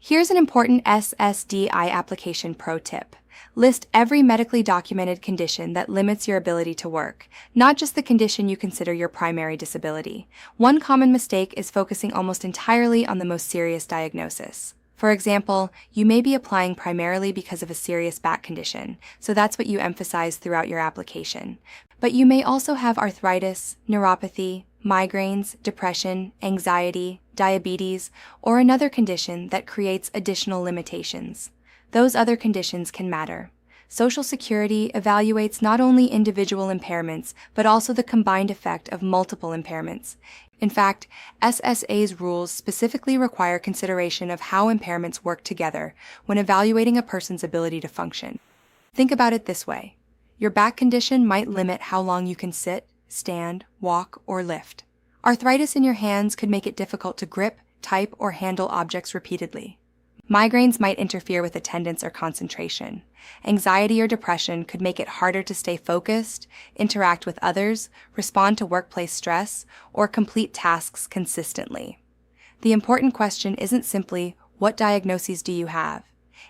Here's an important SSDI application pro tip. List every medically documented condition that limits your ability to work, not just the condition you consider your primary disability. One common mistake is focusing almost entirely on the most serious diagnosis. For example, you may be applying primarily because of a serious back condition, so that's what you emphasize throughout your application. But you may also have arthritis, neuropathy, migraines, depression, anxiety, diabetes, or another condition that creates additional limitations. Those other conditions can matter. Social Security evaluates not only individual impairments, but also the combined effect of multiple impairments. In fact, SSA's rules specifically require consideration of how impairments work together when evaluating a person's ability to function. Think about it this way. Your back condition might limit how long you can sit, stand, walk, or lift. Arthritis in your hands could make it difficult to grip, type, or handle objects repeatedly. Migraines might interfere with attendance or concentration. Anxiety or depression could make it harder to stay focused, interact with others, respond to workplace stress, or complete tasks consistently. The important question isn't simply, what diagnoses do you have?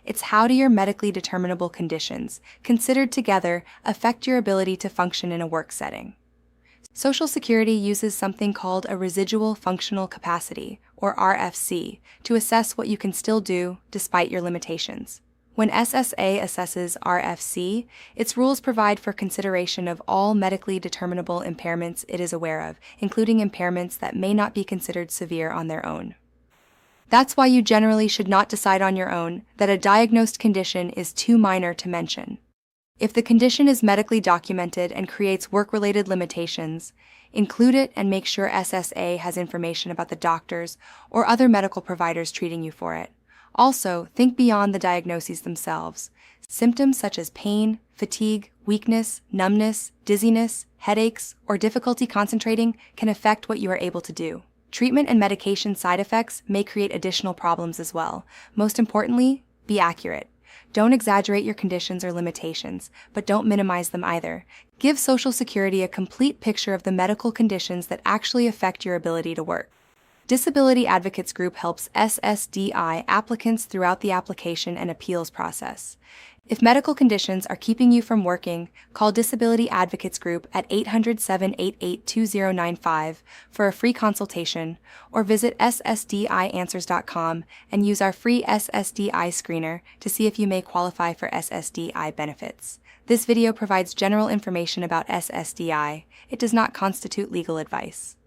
It's how do your medically determinable conditions, considered together, affect your ability to function in a work setting? Social Security uses something called a Residual Functional Capacity, or RFC, to assess what you can still do despite your limitations. When SSA assesses RFC, its rules provide for consideration of all medically determinable impairments it is aware of, including impairments that may not be considered severe on their own. That's why you generally should not decide on your own that a diagnosed condition is too minor to mention. If the condition is medically documented and creates work-related limitations, include it and make sure SSA has information about the doctors or other medical providers treating you for it. Also, think beyond the diagnoses themselves. Symptoms such as pain, fatigue, weakness, numbness, dizziness, headaches, or difficulty concentrating can affect what you are able to do. Treatment and medication side effects may create additional problems as well. Most importantly, be accurate. Don't exaggerate your conditions or limitations, but don't minimize them either. Give Social Security a complete picture of the medical conditions that actually affect your ability to work. Disability Advocates Group helps SSDI applicants throughout the application and appeals process. If medical conditions are keeping you from working, call Disability Advocates Group at 800-788-2095 for a free consultation, or visit ssdianswers.com and use our free SSDI screener to see if you may qualify for SSDI benefits. This video provides general information about SSDI. It does not constitute legal advice.